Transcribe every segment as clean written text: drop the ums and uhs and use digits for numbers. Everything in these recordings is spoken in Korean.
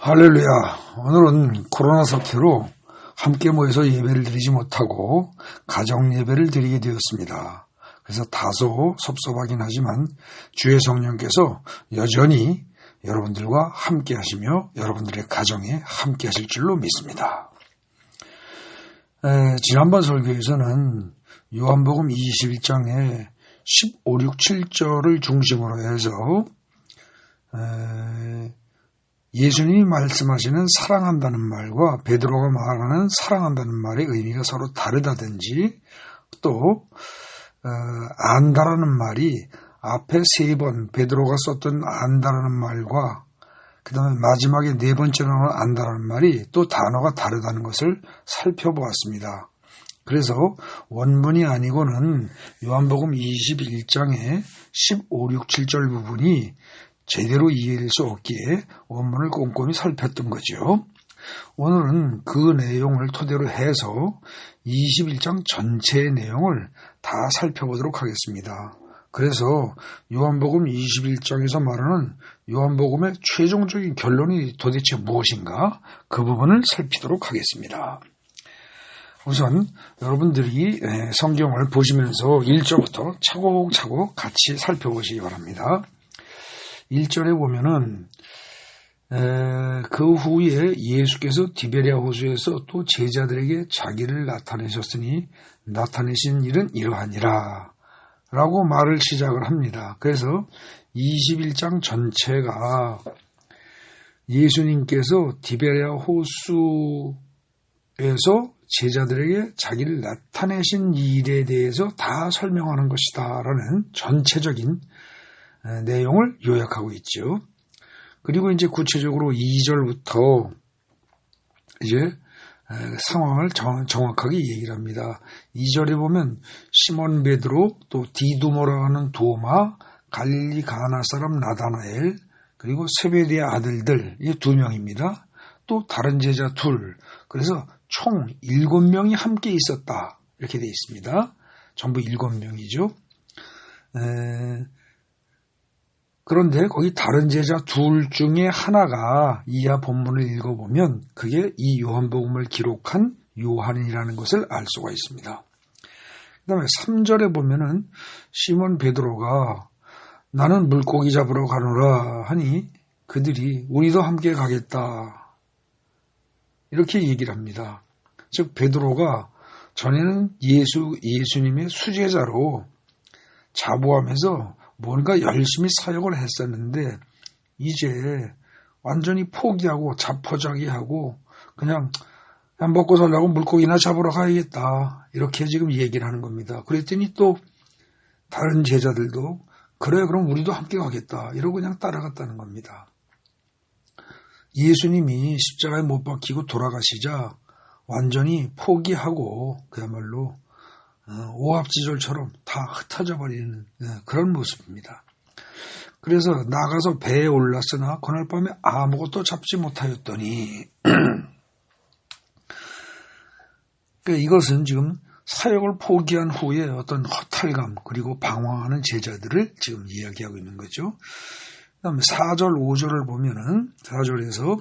할렐루야. 오늘은 코로나 사태로 함께 모여서 예배를 드리지 못하고 가정 예배를 드리게 되었습니다. 그래서 다소 섭섭하긴 하지만 주의 성령께서 여전히 여러분들과 함께 하시며 여러분들의 가정에 함께 하실 줄로 믿습니다. 지난번 설교에서는 요한복음 21장에 15, 6, 7절을 중심으로 해서 예수님이 말씀하시는 사랑한다는 말과 베드로가 말하는 사랑한다는 말의 의미가 서로 다르다든지 또 안다라는 말이 앞에 3번 베드로가 썼던 안다라는 말과 그 다음에 마지막에 4번째로 나오는 안다라는 말이 또 단어가 다르다는 것을 살펴보았습니다. 그래서 원문이 아니고는 요한복음 21장의 15, 6, 7절 부분이 제대로 이해될 수 없기에 원문을 꼼꼼히 살폈던 거죠. 오늘은 그 내용을 토대로 해서 21장 전체의 내용을 다 살펴보도록 하겠습니다. 그래서 요한복음 21장에서 말하는 요한복음의 최종적인 결론이 도대체 무엇인가 그 부분을 살피도록 하겠습니다. 우선 여러분들이 성경을 보시면서 1절부터 차곡차곡 같이 살펴보시기 바랍니다. 1절에 보면은 그 후에 예수께서 디베랴 호수에서 또 제자들에게 자기를 나타내셨으니 나타내신 일은 이러하니라 라고 말을 시작을 합니다. 그래서 21장 전체가 예수님께서 디베랴 호수에서 제자들에게 자기를 나타내신 일에 대해서 다 설명하는 것이다 라는 전체적인 내용을 요약하고 있죠. 그리고 이제 구체적으로 2절부터 이제 상황을 정확하게 얘기를 합니다. 2절에 보면 시몬 베드로, 또 디두모라 하는 도마, 갈릴리 가나 사람 나다나엘, 그리고 세베대의 아들들, 이 2명입니다. 또 다른 제자 2, 그래서 총 7명이 함께 있었다 이렇게 되어 있습니다. 전부 7명이죠. 그런데 거기 다른 제자 2 중에 하나가 이하 본문을 읽어보면 그게 이 요한복음을 기록한 요한이라는 것을 알 수가 있습니다. 그 다음에 3절에 보면은 시몬 베드로가 나는 물고기 잡으러 가노라 하니 그들이 우리도 함께 가겠다 이렇게 얘기를 합니다. 즉 베드로가 전에는 예수님의 수제자로 자부하면서 뭔가 열심히 사역을 했었는데 이제 완전히 포기하고 자포자기하고 그냥 먹고 살려고 물고기나 잡으러 가야겠다 이렇게 지금 얘기를 하는 겁니다. 그랬더니 또 다른 제자들도 그래 그럼 우리도 함께 가겠다 이러고 그냥 따라갔다는 겁니다. 예수님이 십자가에 못 박히고 돌아가시자 완전히 포기하고 그야말로 오합지졸처럼 다 흩어져 버리는 그런 모습입니다. 그래서 나가서 배에 올랐으나 그날 밤에 아무것도 잡지 못하였더니 이것은 지금 사역을 포기한 후에 어떤 허탈감 그리고 방황하는 제자들을 지금 이야기하고 있는 거죠. 그 다음에 4절 5절을 보면은 4절에서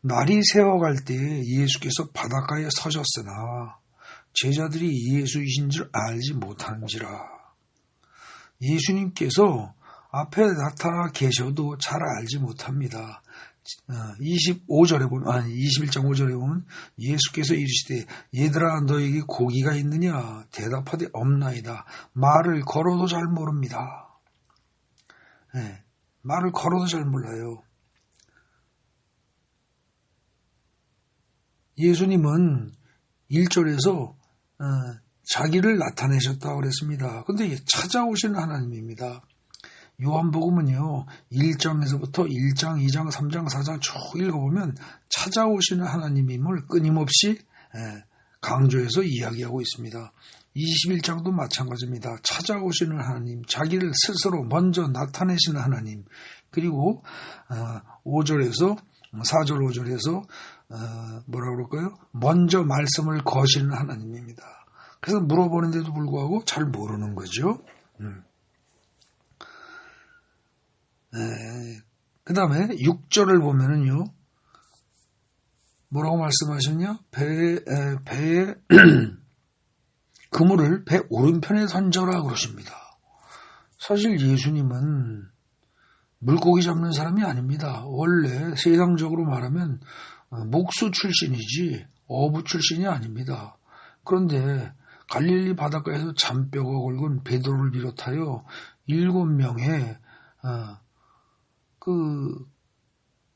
날이 새어갈 때에 예수께서 바닷가에 서셨으나 제자들이 예수이신 줄 알지 못하는지라. 예수님께서 앞에 나타나 계셔도 잘 알지 못합니다. 21장 5절에 보면 예수께서 이르시되 얘들아 너에게 고기가 있느냐 대답하되 없나이다. 말을 걸어도 잘 모릅니다. 말을 걸어도 잘 몰라요. 예수님은 1절에서 자기를 나타내셨다고 그랬습니다. 그런데 찾아오시는 하나님입니다. 요한복음은요 1장에서부터 1장, 2장, 3장, 4장 쭉 읽어보면 찾아오시는 하나님임을 끊임없이 강조해서 이야기하고 있습니다. 21장도 마찬가지입니다. 찾아오시는 하나님, 자기를 스스로 먼저 나타내시는 하나님, 그리고 4절 5절에서 뭐라 그럴까요? 먼저 말씀을 거시는 하나님입니다. 그래서 물어보는데도 불구하고 잘 모르는 거죠. 그 다음에 6절을 보면은요, 뭐라고 말씀하셨냐? 배에 그물을 배 오른편에 던져라 그러십니다. 사실 예수님은 물고기 잡는 사람이 아닙니다. 원래 세상적으로 말하면 목수 출신이지 어부 출신이 아닙니다. 그런데 갈릴리 바닷가에서 잔뼈가 굵은 베드로를 비롯하여 7명의 그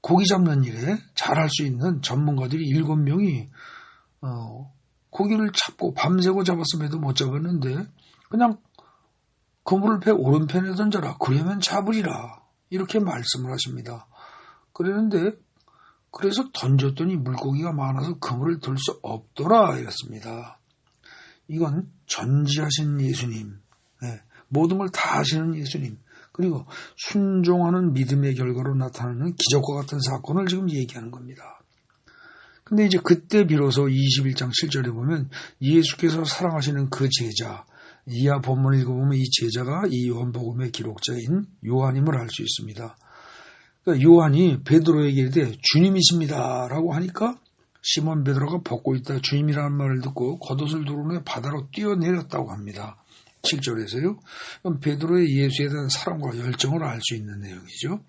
고기 잡는 일에 잘할 수 있는 전문가들이 7명이 고기를 잡고 밤새고 잡았음에도 못 잡았는데 그냥 그물을 배 오른편에 던져라. 그러면 잡으리라. 이렇게 말씀을 하십니다. 그러는데 그래서 던졌더니 물고기가 많아서 그물을 들 수 없더라 이랬습니다. 이건 전지하신 예수님, 모든 걸 다 하시는 예수님, 그리고 순종하는 믿음의 결과로 나타나는 기적과 같은 사건을 지금 얘기하는 겁니다. 근데 이제 그때 비로소 21장 7절에 보면 예수께서 사랑하시는 그 제자, 이하 본문을 읽어보면 이 제자가 이 요한복음의 기록자인 요한임을 알 수 있습니다. 그러니까 요한이 베드로에게 이르되 주님이십니다 라고 하니까 시몬 베드로가 벗고 있다 주님이라는 말을 듣고 겉옷을 두르며 바다로 뛰어내렸다고 합니다. 7절에서요. 그럼 베드로의 예수에 대한 사랑과 열정을 알 수 있는 내용이죠.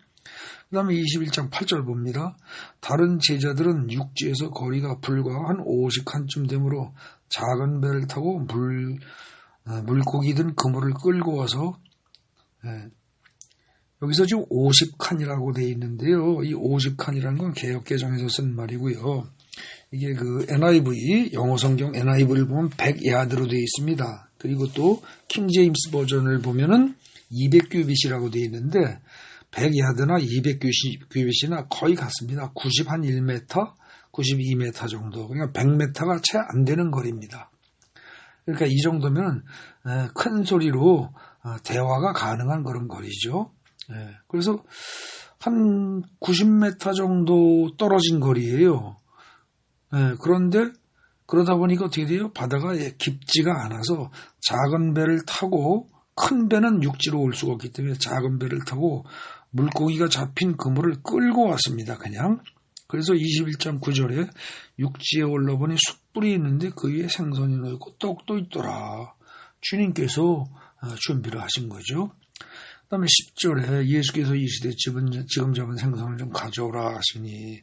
그 다음에 21장 8절 봅니다. 다른 제자들은 육지에서 거리가 불과 한 50칸쯤 되므로 작은 배를 타고 물고기 든 그물을 끌고 와서 여기서 지금 50칸이라고 되어 있는데요. 이 50칸이라는 건 개역개정에서 쓴 말이고요. 이게 그 NIV, 영어 성경 NIV를 보면 100야드로 되어 있습니다. 그리고 또 킹제임스 버전을 보면은 200규빗이라고 되어 있는데 100야드나 200규빗이나 거의 같습니다. 91m, 92m 정도. 그러니까 100m가 채 안 되는 거리입니다. 그러니까 이 정도면 큰 소리로 대화가 가능한 그런 거리죠. 그래서 한 90m 정도 떨어진 거리예요. 그런데 그러다 보니까 어떻게 돼요? 바다가 깊지가 않아서 작은 배를 타고 큰 배는 육지로 올 수가 없기 때문에 작은 배를 타고 물고기가 잡힌 그물을 끌고 왔습니다. 그냥. 그래서 21장 9절에 육지에 올라보니 숯불이 있는데 그 위에 생선이 놓여있고 떡도 있더라. 주님께서 준비를 하신 거죠. 그 다음에 10절에 예수께서 이르시되 지금 잡은 생선을 좀 가져오라 하시니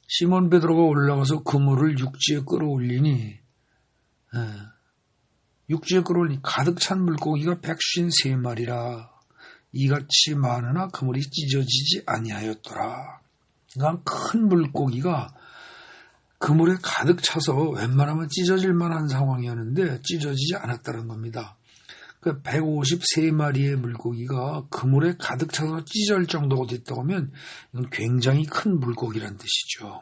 시몬 베드로가 올라가서 그물을 육지에 끌어올리니 가득 찬 물고기가 153마리라. 이같이 많으나 그물이 찢어지지 아니하였더라. 그러니까 큰 물고기가 그물에 가득 차서 웬만하면 찢어질 만한 상황이었는데 찢어지지 않았다는 겁니다. 그 153마리의 물고기가 그물에 가득 차서 찢어질 정도가 됐다고 하면 이건 굉장히 큰 물고기란 뜻이죠.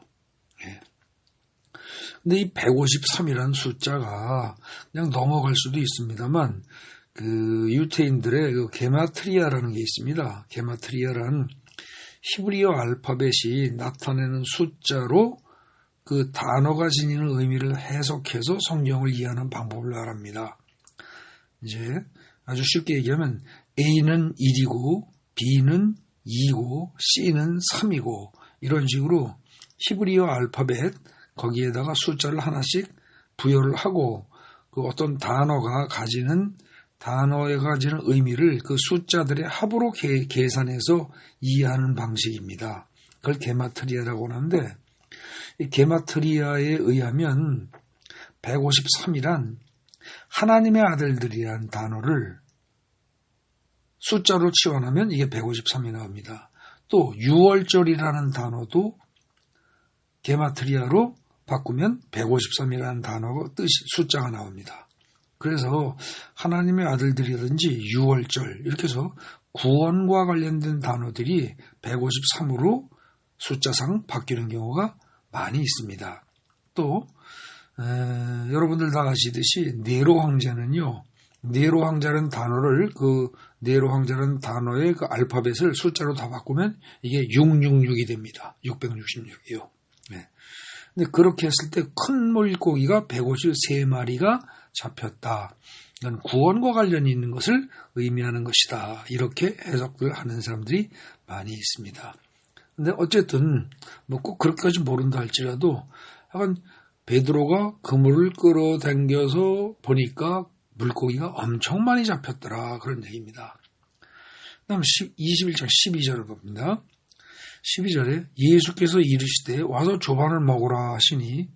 근데 이 153이라는 숫자가 그냥 넘어갈 수도 있습니다만 그 유태인들의 그 게마트리아라는 게 있습니다. 게마트리아라는 히브리어 알파벳이 나타내는 숫자로 그 단어가 지니는 의미를 해석해서 성경을 이해하는 방법을 말합니다. 이제 아주 쉽게 얘기하면 A는 1이고 B는 2고 C는 3이고 이런 식으로 히브리어 알파벳 거기에다가 숫자를 하나씩 부여를 하고 그 어떤 단어에 가지는 의미를 그 숫자들의 합으로 계산해서 이해하는 방식입니다. 그걸 게마트리아라고 하는데 이 게마트리아에 의하면 153이란 하나님의 아들들이라는 단어를 숫자로 치환하면 이게 153이 나옵니다. 또 6월절이라는 단어도 게마트리아로 바꾸면 153이라는 단어가 숫자가 나옵니다. 그래서 하나님의 아들들이라든지 6월절 이렇게 해서 구원과 관련된 단어들이 153으로 숫자상 바뀌는 경우가 많이 있습니다. 또 여러분들 다 아시듯이 네로 황제는요. 네로 황제라는 단어를 네로 황제라는 단어의 그 알파벳을 숫자로 다 바꾸면 이게 666이 됩니다. 666이요. 근데 그렇게 했을 때 큰 물고기가 153마리가 잡혔다. 이건 구원과 관련이 있는 것을 의미하는 것이다. 이렇게 해석을 하는 사람들이 많이 있습니다. 근데 어쨌든 뭐 꼭 그렇게까지 모른다 할지라도 약간 베드로가 그물을 끌어당겨서 보니까 물고기가 엄청 많이 잡혔더라, 그런 얘기입니다. 다음 21장 12절을 봅니다. 12절에 예수께서 이르시되 와서 조반을 먹으라 하시니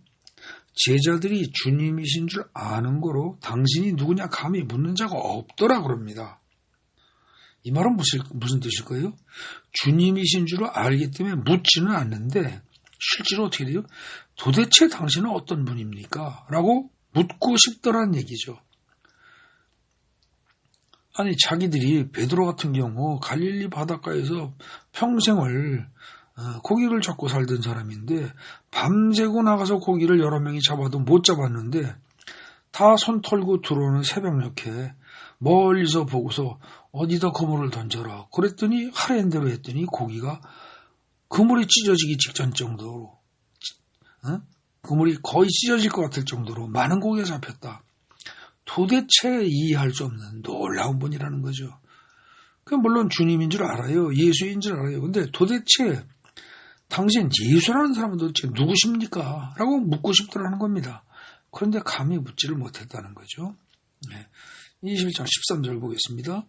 제자들이 주님이신 줄 아는 거로 당신이 누구냐 감히 묻는 자가 없더라 그럽니다. 이 말은 무슨 뜻일까요? 주님이신 줄 알기 때문에 묻지는 않는데 실제로 어떻게 돼요? 도대체 당신은 어떤 분입니까? 라고 묻고 싶더란 얘기죠. 아니 자기들이 베드로 같은 경우 갈릴리 바닷가에서 평생을 고기를 잡고 살던 사람인데 밤새고 나가서 고기를 여러 명이 잡아도 못 잡았는데 다 손 털고 들어오는 새벽녘에 멀리서 보고서 어디다 그물을 던져라 그랬더니 하라는 대로 했더니 고기가 그물이 찢어지기 직전 정도로 그물이 거의 찢어질 것 같을 정도로 많은 고기가 잡혔다. 도대체 이해할 수 없는 놀라운 분이라는 거죠. 물론 주님인 줄 알아요. 예수인 줄 알아요. 근데 도대체 당신 예수라는 사람은 도대체 누구십니까? 라고 묻고 싶더라는 겁니다. 그런데 감히 묻지를 못했다는 거죠. 21장 13절 보겠습니다.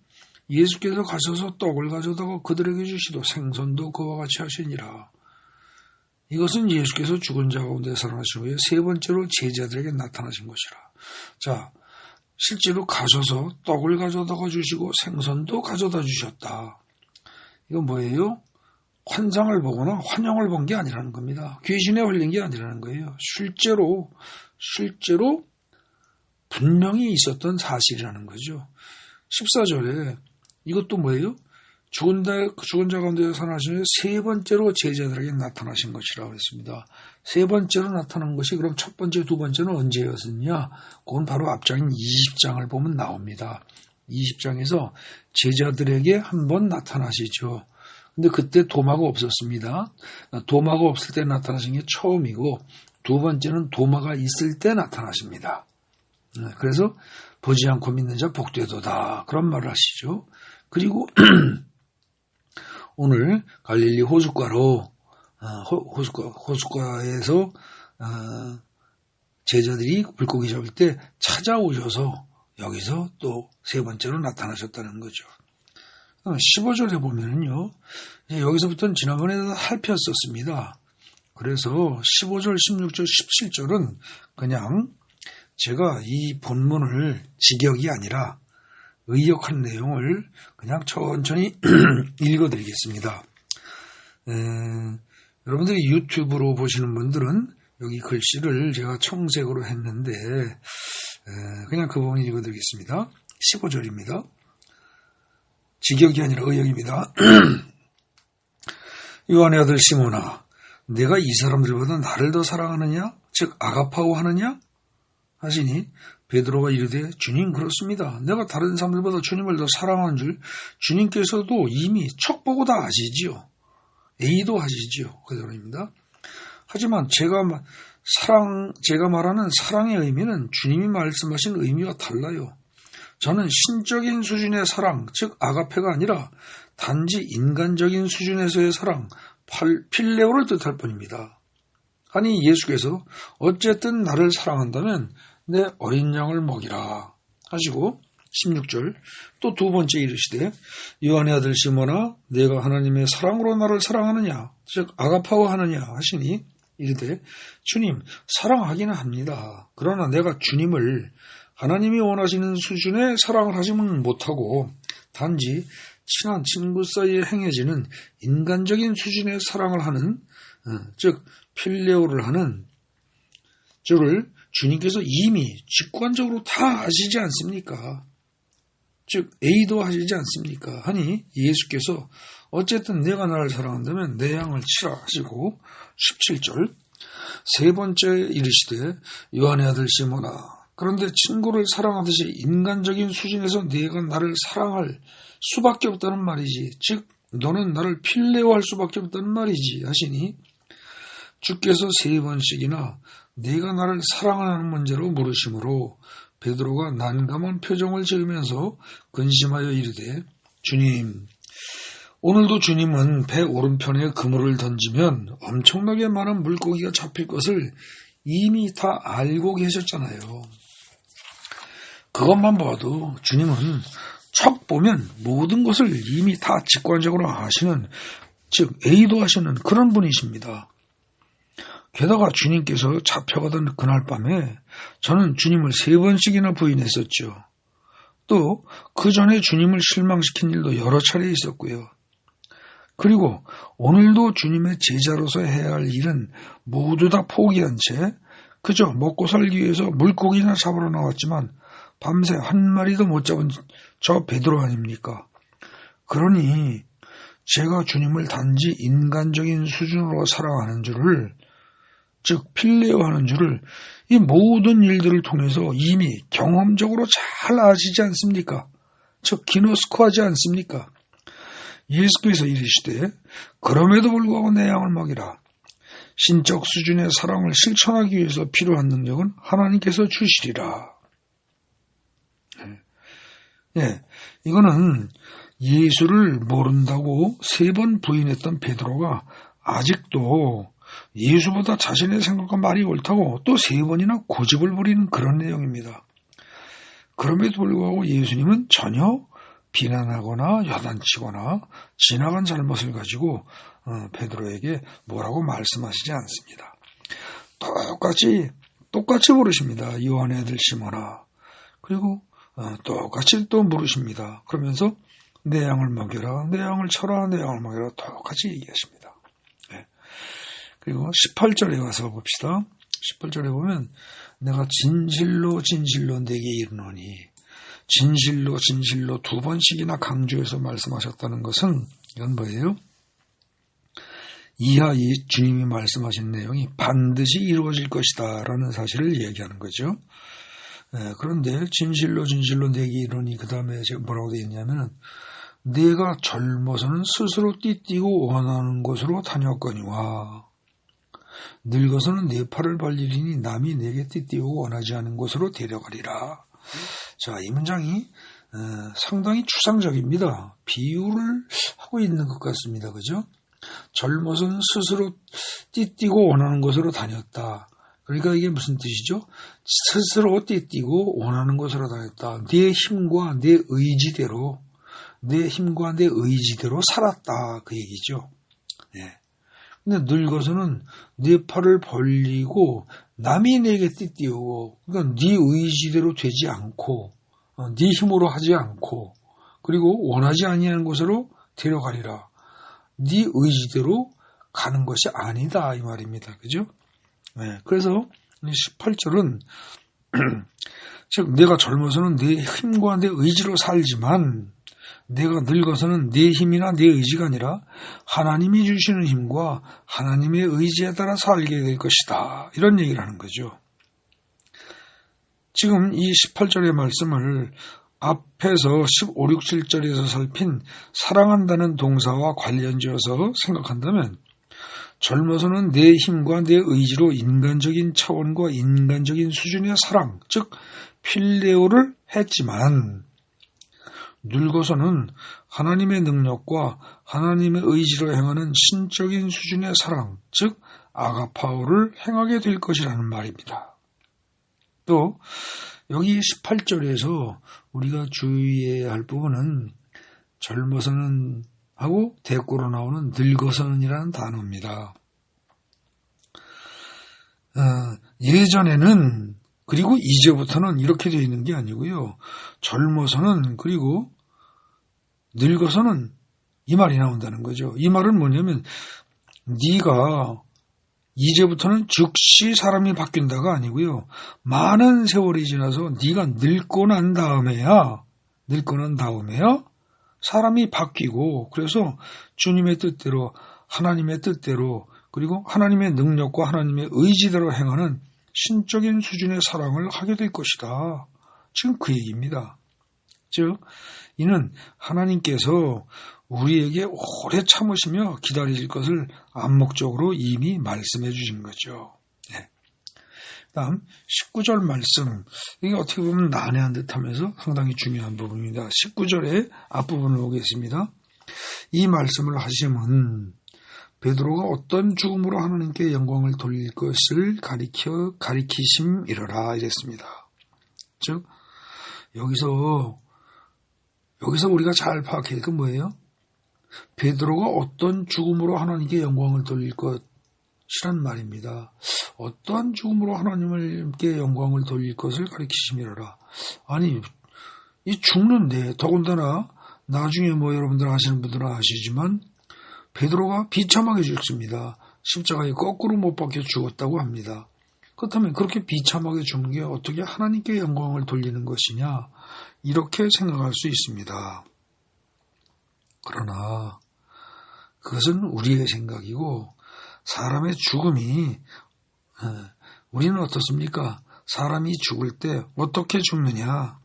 예수께서 가셔서 떡을 가져다가 그들에게 주시도 생선도 그와 같이 하시니라. 이것은 예수께서 죽은 자 가운데 살아나신 후에 세 번째로 제자들에게 나타나신 것이라. 자, 실제로 가셔서 떡을 가져다가 주시고 생선도 가져다 주셨다. 이건 뭐예요? 환상을 보거나 환영을 본 게 아니라는 겁니다. 귀신에 홀린 게 아니라는 거예요. 실제로 분명히 있었던 사실이라는 거죠. 14절에 이것도 뭐예요? 죽은 자 가운데 살아나신 후에 세 번째로 제자들에게 나타나신 것이라고 했습니다. 세 번째로 나타난 것이 그럼 첫 번째, 두 번째는 언제였느냐? 그건 바로 앞장인 20장을 보면 나옵니다. 20장에서 제자들에게 한번 나타나시죠. 근데 그때 도마가 없었습니다. 도마가 없을 때 나타나신 게 처음이고 두 번째는 도마가 있을 때 나타나십니다. 그래서 보지 않고 믿는 자 복되도다 그런 말을 하시죠. 그리고 오늘 갈릴리 호숫가에서 제자들이 물고기 잡을 때 찾아오셔서 여기서 또 세 번째로 나타나셨다는 거죠. 15절에 보면은요, 여기서부터는 지난번에도 살폈었습니다. 그래서 15절, 16절, 17절은 그냥 제가 이 본문을 직역이 아니라 의역한 내용을 그냥 천천히 읽어드리겠습니다. 여러분들이 유튜브로 보시는 분들은 여기 글씨를 제가 청색으로 했는데 그냥 그 부분 읽어드리겠습니다. 15절입니다. 직역이 아니라 의역입니다. 요한의 아들 시몬아, 내가 이 사람들보다 나를 더 사랑하느냐? 즉 아가파오 하느냐? 하시니 베드로가 이르되 주님 그렇습니다. 내가 다른 사람들보다 주님을 더 사랑하는 줄 주님께서도 이미 척보고 다 아시지요. A도 하시지요. 그대로입니다. 하지만 제가 말하는 사랑의 의미는 주님이 말씀하신 의미와 달라요. 저는 신적인 수준의 사랑, 즉 아가페가 아니라 단지 인간적인 수준에서의 사랑, 필레오를 뜻할 뿐입니다. 아니 예수께서 어쨌든 나를 사랑한다면 내 어린 양을 먹이라 하시고 16절 또 두 번째 이르시되 요한의 아들 시몬아 내가 하나님의 사랑으로 나를 사랑하느냐 즉 아가파오 하느냐 하시니 이르되 주님 사랑하기는 합니다. 그러나 내가 주님을 하나님이 원하시는 수준의 사랑을 하지는 못하고 단지 친한 친구 사이에 행해지는 인간적인 수준의 사랑을 하는 즉 필레오를 하는 줄을 주님께서 이미 직관적으로 다 아시지 않습니까? 즉 A도 하시지 않습니까? 하니 예수께서 어쨌든 내가 나를 사랑한다면 내 양을 치라 하시고 17절 세 번째 이르시되 요한의 아들 시몬아 그런데 친구를 사랑하듯이 인간적인 수준에서 네가 나를 사랑할 수밖에 없다는 말이지 즉 너는 나를 필레오할 수밖에 없다는 말이지 하시니 주께서 세 번씩이나 네가 나를 사랑하는 문제로 물으심으로 베드로가 난감한 표정을 지으면서 근심하여 이르되 주님 오늘도 주님은 배 오른편에 그물을 던지면 엄청나게 많은 물고기가 잡힐 것을 이미 다 알고 계셨잖아요. 그것만 봐도 주님은 척 보면 모든 것을 이미 다 직관적으로 아시는, 즉 의도하시는 그런 분이십니다. 게다가 주님께서 잡혀가던 그날 밤에 저는 주님을 3번씩이나 부인했었죠. 또 그 전에 주님을 실망시킨 일도 여러 차례 있었고요. 그리고 오늘도 주님의 제자로서 해야 할 일은 모두 다 포기한 채 그저 먹고 살기 위해서 물고기나 잡으러 나왔지만 밤새 한 마리도 못 잡은 저 베드로 아닙니까? 그러니 제가 주님을 단지 인간적인 수준으로 사랑하는 줄을, 즉 필레오하는 줄을 이 모든 일들을 통해서 이미 경험적으로 잘 아시지 않습니까? 즉 기노스코하지 않습니까? 예수께서 이르시되 그럼에도 불구하고 내 양을 먹이라. 신적 수준의 사랑을 실천하기 위해서 필요한 능력은 하나님께서 주시리라. 이거는 예수를 모른다고 3번 부인했던 베드로가 아직도 예수보다 자신의 생각과 말이 옳다고 또 3번이나 고집을 부리는 그런 내용입니다. 그럼에도 불구하고 예수님은 전혀 비난하거나 야단치거나 지나간 잘못을 가지고 베드로에게 뭐라고 말씀하시지 않습니다. 똑같이 물으십니다. 요한의 아들 시몬아. 그리고 똑같이 또 물으십니다. 그러면서 내 양을 먹여라, 내 양을 쳐라, 내 양을 먹여라 똑같이 얘기하십니다. 그리고 18절에 가서 봅시다. 18절에 보면 내가 진실로 내게 이르노니, 진실로 2번씩이나 강조해서 말씀하셨다는 것은 이건 뭐예요? 이하 이 주님이 말씀하신 내용이 반드시 이루어질 것이다 라는 사실을 얘기하는 거죠. 그런데 진실로 내게 이르노니 그 다음에 제가 뭐라고 되어 있냐면 내가 젊어서는 스스로 띠띠고 원하는 곳으로 다녔거니와 늙어서는 내 팔을 벌리리니 남이 내게 띠띠고 원하지 않은 곳으로 데려가리라. 자, 이 문장이 상당히 추상적입니다. 비유를 하고 있는 것 같습니다. 그죠? 젊어서는 스스로 띠띠고 원하는 곳으로 다녔다. 그러니까 이게 무슨 뜻이죠? 스스로 띠띠고 원하는 곳으로 다녔다. 내 힘과 내 의지대로 살았다. 그 얘기죠. 근데 늙어서는 네 팔을 벌리고 남이 내게 띠띠우고, 그러니까 네 의지대로 되지 않고 네 힘으로 하지 않고 그리고 원하지 아니하는 곳으로 데려가리라. 네 의지대로 가는 것이 아니다 이 말입니다. 그죠? 그래서 18절은 즉 내가 젊어서는 내 힘과 내 의지로 살지만 내가 늙어서는 내 힘이나 내 의지가 아니라 하나님이 주시는 힘과 하나님의 의지에 따라 살게 될 것이다. 이런 얘기를 하는 거죠. 지금 이 18절의 말씀을 앞에서 15, 6, 7절에서 살핀 사랑한다는 동사와 관련지어서 생각한다면 젊어서는 내 힘과 내 의지로 인간적인 차원과 인간적인 수준의 사랑, 즉 필레오를 했지만 늙어서는 하나님의 능력과 하나님의 의지로 행하는 신적인 수준의 사랑, 즉 아가파오를 행하게 될 것이라는 말입니다. 또 여기 18절에서 우리가 주의해야 할 부분은 젊어서는 하고 대꾸로 나오는 늙어서는이라는 단어입니다. 예전에는 그리고 이제부터는 이렇게 되어 있는 게 아니고요. 젊어서는 그리고 늙어서는 이 말이 나온다는 거죠. 이 말은 뭐냐면 네가 이제부터는 즉시 사람이 바뀐다가 아니고요. 많은 세월이 지나서 네가 늙고 난 다음에야 사람이 바뀌고 그래서 주님의 뜻대로 하나님의 뜻대로 그리고 하나님의 능력과 하나님의 의지대로 행하는 신적인 수준의 사랑을 하게 될 것이다. 지금 그 얘기입니다. 즉 이는 하나님께서 우리에게 오래 참으시며 기다리실 것을 암묵적으로 이미 말씀해 주신 거죠. 다음 19절 말씀, 이게 어떻게 보면 난해한 듯하면서 상당히 중요한 부분입니다. 19절의 앞부분을 보겠습니다. 이 말씀을 하시면 베드로가 어떤 죽음으로 하나님께 영광을 돌릴 것을 가리키심이러라 이랬습니다. 즉 여기서 우리가 잘 파악해야 할 건 뭐예요? 베드로가 어떤 죽음으로 하나님께 영광을 돌릴 것이란 말입니다. 어떠한 죽음으로 하나님께 영광을 돌릴 것을 가리키심이러라. 아니 이 죽는데 더군다나 나중에 여러분들 아시는 분들은 아시지만 베드로가 비참하게 죽습니다. 십자가에 거꾸로 못 박혀 죽었다고 합니다. 그렇다면 그렇게 비참하게 죽는 게 어떻게 하나님께 영광을 돌리는 것이냐 이렇게 생각할 수 있습니다. 그러나 그것은 우리의 생각이고 사람의 죽음이 우리는 어떻습니까? 사람이 죽을 때 어떻게 죽느냐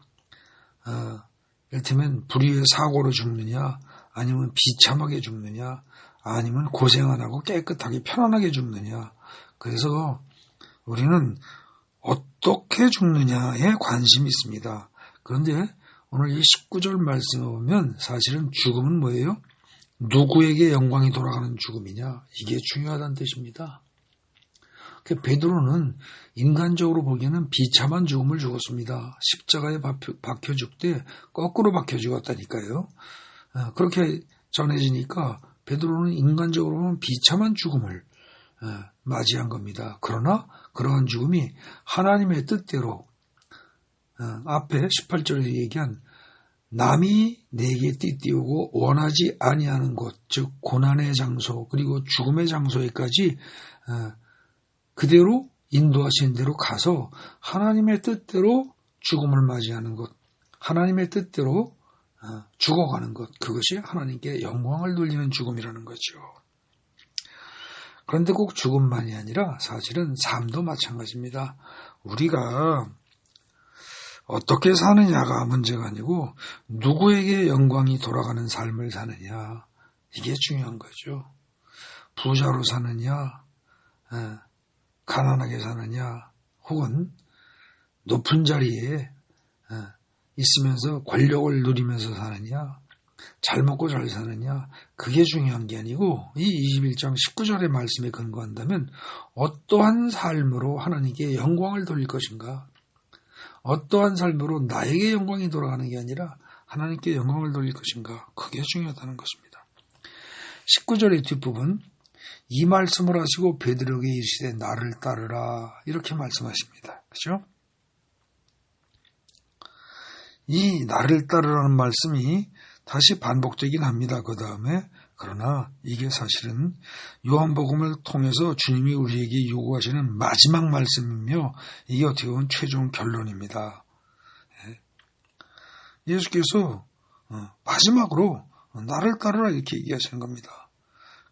이를테면 불의의 사고로 죽느냐 아니면 비참하게 죽느냐 아니면 고생 안 하고 깨끗하게 편안하게 죽느냐 그래서 우리는 어떻게 죽느냐에 관심이 있습니다. 그런데 오늘 이 19절 말씀에 보면 사실은 죽음은 뭐예요? 누구에게 영광이 돌아가는 죽음이냐 이게 중요하다는 뜻입니다. 베드로는 인간적으로 보기에는 비참한 죽음을 죽었습니다. 십자가에 박혀 죽되 거꾸로 박혀 죽었다니까요. 그렇게 전해지니까 베드로는 인간적으로 보면 비참한 죽음을 맞이한 겁니다. 그러나 그러한 죽음이 하나님의 뜻대로 앞에 18절에 얘기한 남이 내게 띠띠우고 원하지 아니하는 곳, 즉 고난의 장소 그리고 죽음의 장소에까지 그대로 인도하신 대로 가서 하나님의 뜻대로 죽음을 맞이하는 것, 하나님의 뜻대로 죽어가는 것, 그것이 하나님께 영광을 돌리는 죽음이라는 거죠. 그런데 꼭 죽음만이 아니라 사실은 삶도 마찬가지입니다. 우리가 어떻게 사느냐가 문제가 아니고 누구에게 영광이 돌아가는 삶을 사느냐 이게 중요한 거죠. 부자로 사느냐 가난하게 사느냐 혹은 높은 자리에 있으면서 권력을 누리면서 사느냐 잘 먹고 잘 사느냐 그게 중요한 게 아니고 이 21장 19절의 말씀에 근거한다면 어떠한 삶으로 하나님께 영광을 돌릴 것인가 어떠한 삶으로 나에게 영광이 돌아가는 게 아니라 하나님께 영광을 돌릴 것인가 그게 중요하다는 것입니다. 19절의 뒷부분 이 말씀을 하시고 베드로에게 이르시되 나를 따르라 이렇게 말씀하십니다. 그렇죠? 이 나를 따르라는 말씀이 다시 반복되긴 합니다. 그 다음에 그러나 이게 사실은 요한복음을 통해서 주님이 우리에게 요구하시는 마지막 말씀이며 이게 어떻게 보면 최종 결론입니다. 예수께서 마지막으로 나를 따르라 이렇게 얘기하시는 겁니다.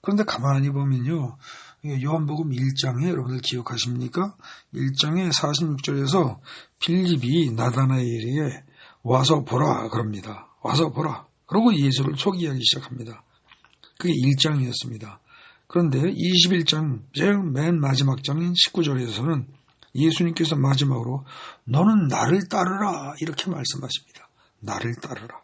그런데 가만히 보면요. 요한복음 1장에 여러분들 기억하십니까? 1장에 46절에서 빌립이 나다나엘에게 와서 보라 그럽니다. 와서 보라. 그러고 예수를 소개하기 시작합니다. 그게 1장이었습니다. 그런데 21장 맨 마지막 장인 19절에서는 예수님께서 마지막으로 너는 나를 따르라 이렇게 말씀하십니다. 나를 따르라.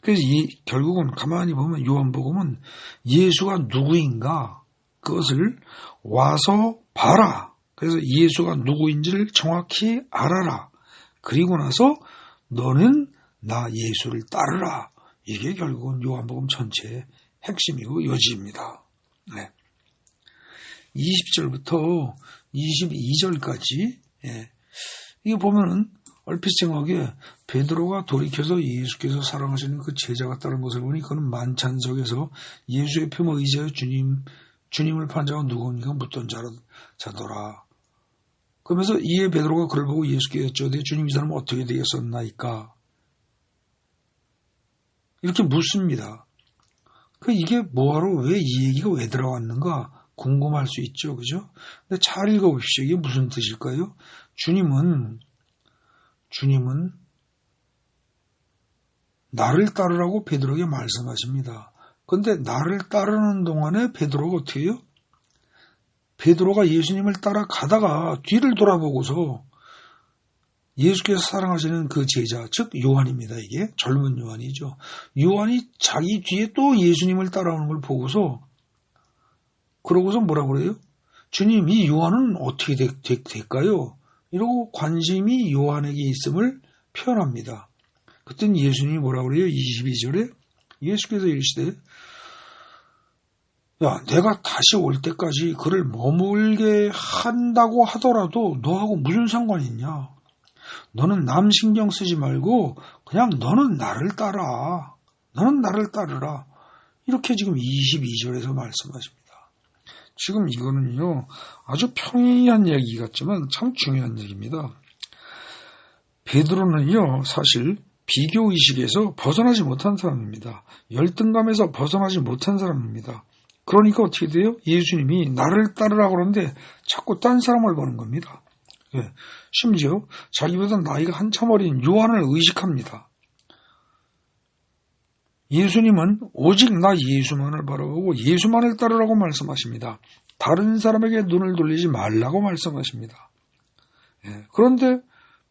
그래서 결국은 가만히 보면 요한복음은 예수가 누구인가 그것을 와서 봐라. 그래서 예수가 누구인지를 정확히 알아라. 그리고 나서 너는 나 예수를 따르라. 이게 결국은 요한복음 전체의 핵심이고 요지입니다. 20절부터 22절까지 이거 보면은 얼핏 생각에 베드로가 돌이켜서 예수께서 사랑하시는 그 제자 같다는 것을 보니 그는 만찬석에서 예수의 표모 의지하여 주님을 판 자가 누구니까 묻던 자더라. 그러면서 이에 베드로가 그를 보고 예수께 여쭤되 주님 이 사람은 어떻게 되겠었나이까? 이렇게 묻습니다. 이게 뭐하러 왜 이 얘기가 왜 들어왔는가 궁금할 수 있죠. 그죠? 근데 잘 읽어보십시오. 이게 무슨 뜻일까요? 주님은 나를 따르라고 베드로에게 말씀하십니다. 그런데 나를 따르는 동안에 베드로가 어떻게 해요? 베드로가 예수님을 따라가다가 뒤를 돌아보고서 예수께서 사랑하시는 그 제자, 즉 요한입니다. 이게 젊은 요한이죠. 요한이 자기 뒤에 또 예수님을 따라오는 걸 보고서 그러고서 뭐라 그래요? 주님, 이 요한은 어떻게 될까요? 이러고 관심이 요한에게 있음을 표현합니다. 그땐 예수님이 뭐라 그래요? 22절에 예수께서 이르시되 야, 내가 다시 올 때까지 그를 머물게 한다고 하더라도 너하고 무슨 상관이 있냐? 너는 남 신경 쓰지 말고 그냥 너는 나를 따라. 너는 나를 따르라. 이렇게 지금 22절에서 말씀하십니다. 지금 이거는요, 아주 평이한 얘기 같지만 참 중요한 얘기입니다. 베드로는요, 사실 비교의식에서 벗어나지 못한 사람입니다. 열등감에서 벗어나지 못한 사람입니다. 그러니까 어떻게 돼요? 예수님이 나를 따르라 그러는데 자꾸 딴 사람을 보는 겁니다. 예, 심지어 자기보다 나이가 한참 어린 요한을 의식합니다. 예수님은 오직 나 예수만을 바라보고 예수만을 따르라고 말씀하십니다. 다른 사람에게 눈을 돌리지 말라고 말씀하십니다. 예, 그런데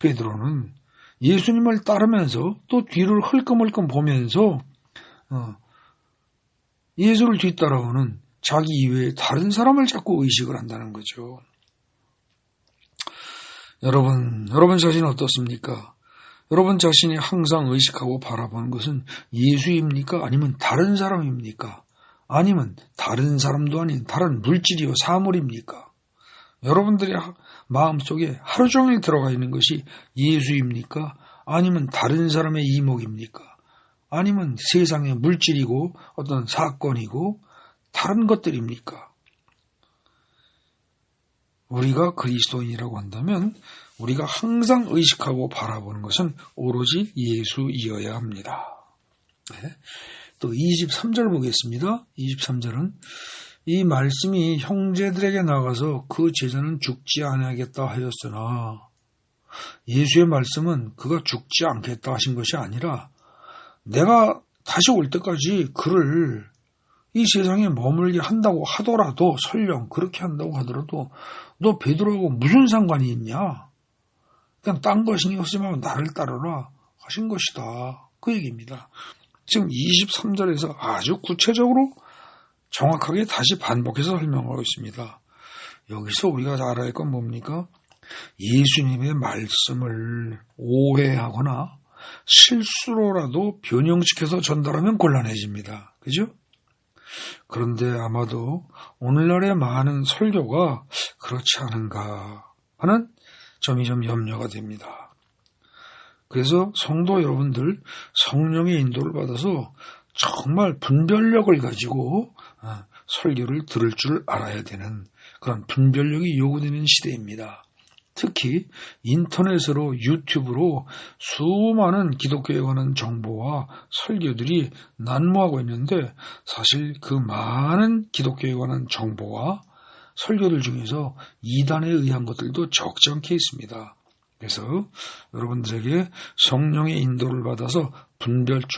베드로는 예수님을 따르면서 또 뒤를 흘끔흘끔 보면서 예수를 뒤따라오는 자기 이외에 다른 사람을 자꾸 의식을 한다는 거죠. 여러분 자신은 어떻습니까? 여러분 자신이 항상 의식하고 바라보는 것은 예수입니까? 아니면 다른 사람입니까? 아니면 다른 사람도 아닌 다른 물질이요 사물입니까? 여러분들의 마음속에 하루 종일 들어가 있는 것이 예수입니까? 아니면 다른 사람의 이목입니까? 아니면 세상의 물질이고 어떤 사건이고 다른 것들입니까? 우리가 그리스도인이라고 한다면 우리가 항상 의식하고 바라보는 것은 오로지 예수이어야 합니다. 네. 또 23절 보겠습니다. 23절은 이 말씀이 형제들에게 나가서 그 제자는 죽지 아니하겠다 하였으나 예수의 말씀은 그가 죽지 않겠다 하신 것이 아니라 내가 다시 올 때까지 그를 이 세상에 머물게 한다고 하더라도 설령 그렇게 한다고 하더라도 너 베드로하고 무슨 상관이 있냐? 그냥 딴 거 신경 쓰지 말고 나를 따르라 하신 것이다. 그 얘기입니다. 지금 23절에서 아주 구체적으로 정확하게 다시 반복해서 설명하고 있습니다. 여기서 우리가 알아야 할 건 뭡니까? 예수님의 말씀을 오해하거나 실수로라도 변형시켜서 전달하면 곤란해집니다. 그죠? 그런데 아마도 오늘날의 많은 설교가 그렇지 않은가 하는 점이 좀 염려가 됩니다. 그래서 성도 여러분들 성령의 인도를 받아서 정말 분별력을 가지고 설교를 들을 줄 알아야 되는 그런 분별력이 요구되는 시대입니다. 특히 인터넷으로 유튜브로 수많은 기독교에 관한 정보와 설교들이 난무하고 있는데 사실 그 많은 기독교에 관한 정보와 설교들 중에서 이단에 의한 것들도 적지 않게 있습니다. 그래서 여러분들에게 성령의 인도를 받아서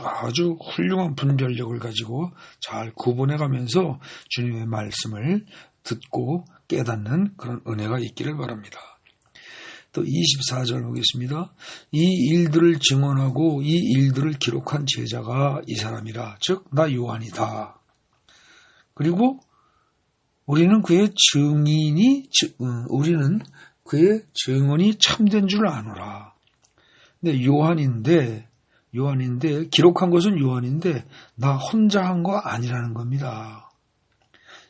아주 훌륭한 분별력을 가지고 잘 구분해가면서 주님의 말씀을 듣고 깨닫는 그런 은혜가 있기를 바랍니다. 또 24절 보겠습니다. 이 일들을 증언하고 이 일들을 기록한 제자가 이 사람이라, 즉 나 요한이다. 그리고 우리는 그의 증언이 참된 줄 아노라. 근데 요한인데 기록한 것은 요한인데 나 혼자 한 거 아니라는 겁니다.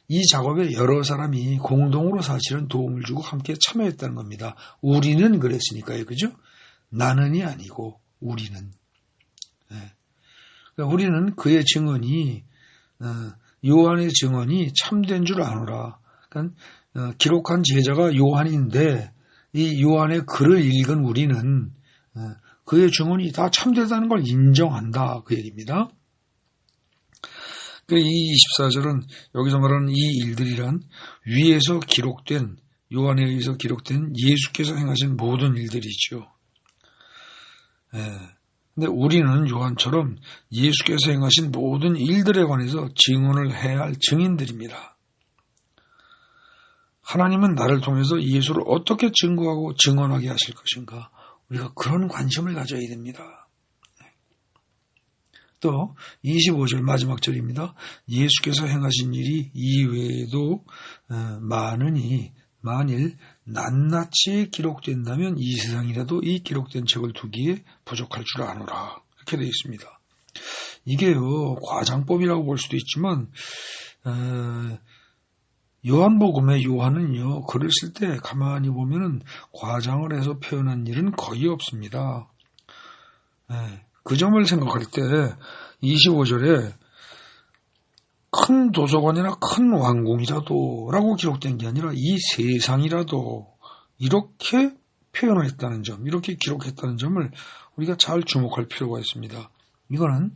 이 작업에 여러 사람이 공동으로 사실은 도움을 주고 함께 참여했다는 겁니다. 우리는 그랬으니까요. 그죠? 나는이 아니고 우리는. 네. 그러니까 우리는 그의 증언이 요한의 증언이 참된 줄 아노라. 그러니까 기록한 제자가 요한인데 이 요한의 글을 읽은 우리는 그의 증언이 다 참되다는 걸 인정한다. 그 얘기입니다. 이 24절은 여기서 말하는 이 일들이란 위에서 기록된 요한에 의해서 기록된 예수께서 행하신 모든 일들이죠. 근데 우리는 요한처럼 예수께서 행하신 모든 일들에 관해서 증언을 해야 할 증인들입니다. 하나님은 나를 통해서 예수를 어떻게 증거하고 증언하게 하실 것인가? 우리가 그런 관심을 가져야 됩니다. 또 25절 마지막 절입니다. 예수께서 행하신 일이 이외에도 많으니 만일 낱낱이 기록된다면 이 세상이라도 이 기록된 책을 두기에 부족할 줄 아노라. 이렇게 되어 있습니다. 이게요, 과장법이라고 볼 수도 있지만 요한복음의 요한은요, 글을 쓸 때 가만히 보면은 과장을 해서 표현한 일은 거의 없습니다. 그 점을 생각할 때 25절에 큰 도서관이나 큰 왕궁이라도 라고 기록된 게 아니라 이 세상이라도 이렇게 표현을 했다는 점, 이렇게 기록했다는 점을 우리가 잘 주목할 필요가 있습니다. 이거는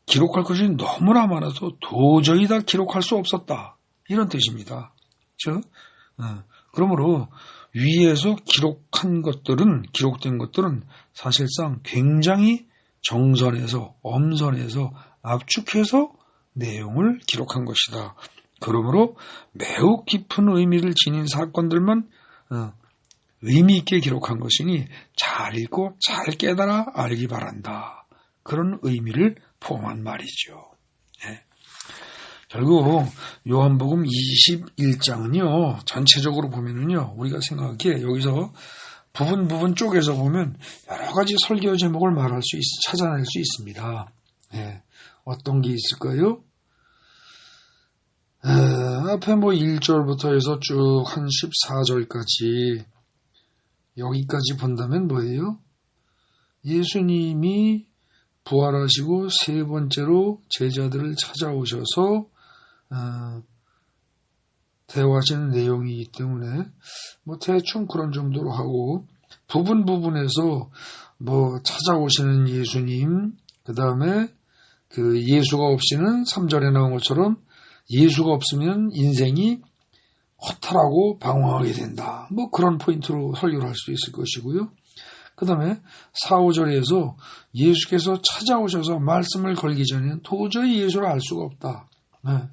기록할 것이 너무나 많아서 도저히 다 기록할 수 없었다. 이런 뜻입니다. 그러므로 위에서 기록된 것들은 사실상 굉장히 정선해서, 엄선해서, 압축해서 내용을 기록한 것이다. 그러므로 매우 깊은 의미를 지닌 사건들만 의미 있게 기록한 것이니 잘 읽고 잘 깨달아 알기 바란다. 그런 의미를 포함한 말이죠. 결국 요한복음 21장은요. 전체적으로 보면은요. 우리가 생각하기에 여기서 부분 쪼개서 보면 여러 가지 설교 제목을 찾아낼 수 있습니다. 어떤 게 있을까요? 앞에 1절부터 해서 쭉 한 14절까지 여기까지 본다면 뭐예요? 예수님이 부활하시고 세 번째로 제자들을 찾아오셔서 대화하시는 내용이기 때문에 대충 그런 정도로 하고 부분에서 찾아오시는 예수님, 그 다음에 그 예수가 없이는 3절에 나온 것처럼 예수가 없으면 인생이 허탈하고 방황하게 된다. 그런 포인트로 설교를 할 수 있을 것이고요. 그 다음에 4, 5절에서 예수께서 찾아오셔서 말씀을 걸기 전에는 도저히 예수를 알 수가 없다.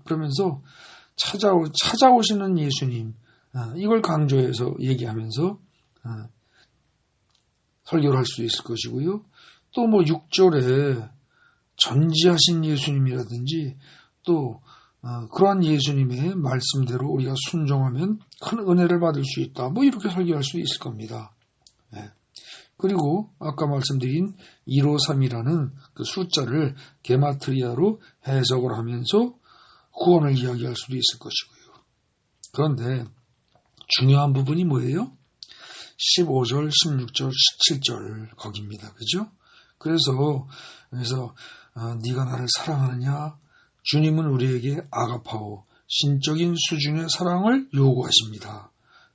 그러면서 찾아오시는 예수님, 이걸 강조해서 얘기하면서 설교를 할 수 있을 것이고요. 또 6절에 전지하신 예수님이라든지 또 그러한 예수님의 말씀대로 우리가 순종하면 큰 은혜를 받을 수 있다. 이렇게 설교할 수 있을 겁니다. 그리고 아까 말씀드린 153이라는 그 숫자를 게마트리아로 해석을 하면서 구원을 이야기할 수도 있을 것이고요. 그런데 중요한 부분이 뭐예요? 15절, 16절, 17절 거기입니다. 그죠? 그래서 네가 나를 사랑하느냐? 주님은 우리에게 아가파오, 신적인 수준의 사랑을 요구하십니다.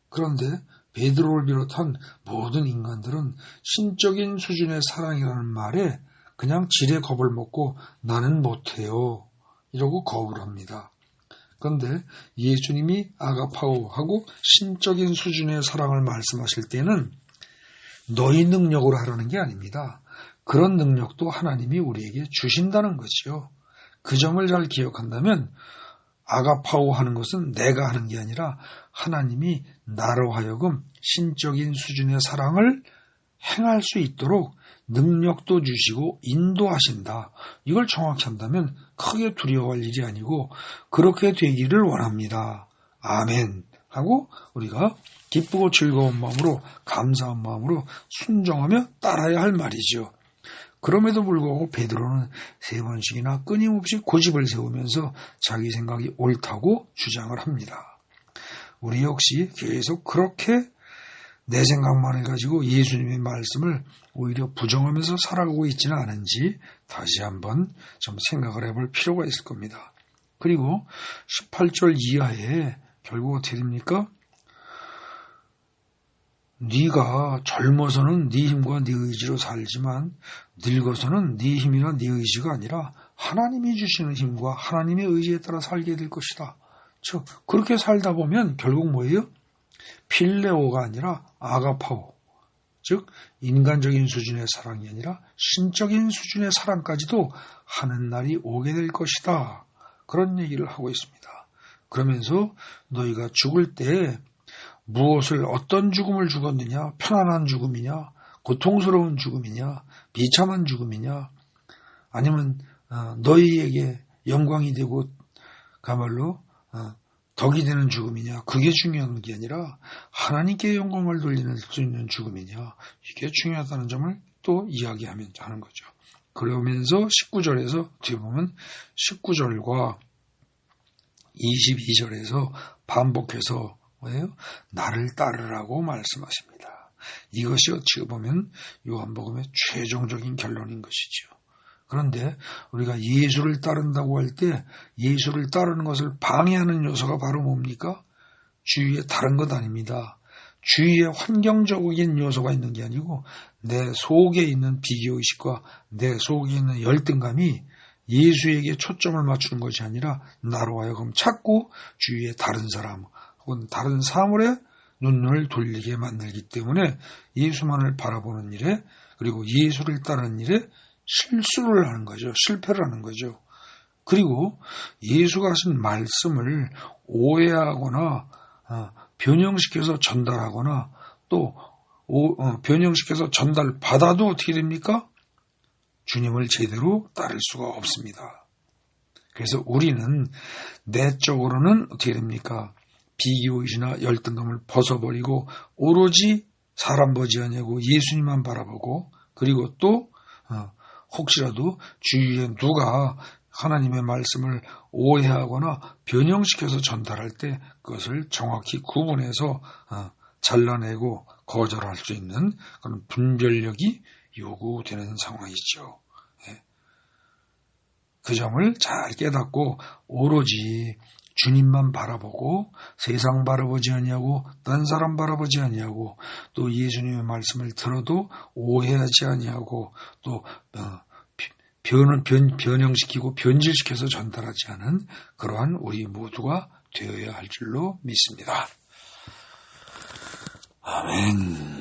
그런데 베드로를 비롯한 모든 인간들은 신적인 수준의 사랑이라는 말에 그냥 지레 겁을 먹고 나는 못해요. 이러고 거부를 합니다. 그런데 예수님이 아가파오하고 신적인 수준의 사랑을 말씀하실 때는 너희 능력으로 하라는 게 아닙니다. 그런 능력도 하나님이 우리에게 주신다는 거죠. 그 점을 잘 기억한다면 아가파오 하는 것은 내가 하는 게 아니라 하나님이 나로 하여금 신적인 수준의 사랑을 행할 수 있도록 능력도 주시고 인도하신다. 이걸 정확히 한다면 크게 두려워할 일이 아니고 그렇게 되기를 원합니다. 아멘 하고 우리가 기쁘고 즐거운 마음으로 감사한 마음으로 순종하며 따라야 할 말이죠. 그럼에도 불구하고 베드로는 3번씩이나 끊임없이 고집을 세우면서 자기 생각이 옳다고 주장을 합니다. 우리 역시 계속 그렇게 내 생각만을 가지고 예수님의 말씀을 오히려 부정하면서 살아가고 있지는 않은지 다시 한번 좀 생각을 해볼 필요가 있을 겁니다. 그리고 18절 이하에 결국 어떻게 됩니까? 네가 젊어서는 네 힘과 네 의지로 살지만 늙어서는 네 힘이나 네 의지가 아니라 하나님이 주시는 힘과 하나님의 의지에 따라 살게 될 것이다. 즉 그렇게 살다 보면 결국 뭐예요? 필레오가 아니라 아가파오, 즉 인간적인 수준의 사랑이 아니라 신적인 수준의 사랑까지도 하는 날이 오게 될 것이다. 그런 얘기를 하고 있습니다. 그러면서 너희가 죽을 때 무엇을 어떤 죽음을 죽었느냐? 편안한 죽음이냐? 고통스러운 죽음이냐, 비참한 죽음이냐, 아니면 너희에게 영광이 되고 그야말로 덕이 되는 죽음이냐, 그게 중요한 게 아니라 하나님께 영광을 돌리는 수 있는 죽음이냐, 이게 중요하다는 점을 또 이야기하는 거죠. 그러면서 19절에서 어떻게 보면 19절과 22절에서 반복해서 뭐예요? 나를 따르라고 말씀하십니다. 이것이 어찌 보면 요한복음의 최종적인 결론인 것이죠. 그런데 우리가 예수를 따른다고 할 때 예수를 따르는 것을 방해하는 요소가 바로 뭡니까? 주위에 다른 것 아닙니다. 주위에 환경적인 요소가 있는 게 아니고 내 속에 있는 비교의식과 내 속에 있는 열등감이 예수에게 초점을 맞추는 것이 아니라 나로 하여금 자꾸 주위의 다른 사람 혹은 다른 사물에 눈을 돌리게 만들기 때문에 예수만을 바라보는 일에, 그리고 예수를 따르는 일에 실수를 하는 거죠. 실패를 하는 거죠. 그리고 예수가 하신 말씀을 오해하거나 변형시켜서 전달하거나 또 변형시켜서 전달받아도 어떻게 됩니까? 주님을 제대로 따를 수가 없습니다. 그래서 우리는 내적으로는 어떻게 됩니까? 비교의식이나 열등감을 벗어버리고 오로지 사람 보지 아니하고 예수님만 바라보고, 그리고 또 혹시라도 주위에 누가 하나님의 말씀을 오해하거나 변형시켜서 전달할 때 그것을 정확히 구분해서 잘라내고 거절할 수 있는 그런 분별력이 요구되는 상황이죠. 그 점을 잘 깨닫고 오로지 주님만 바라보고 세상 바라보지 아니하고 딴 사람 바라보지 아니하고 또 예수님의 말씀을 들어도 오해하지 아니하고 또 변형시키고 변질시켜서 전달하지 않은 그러한 우리 모두가 되어야 할 줄로 믿습니다. 아멘.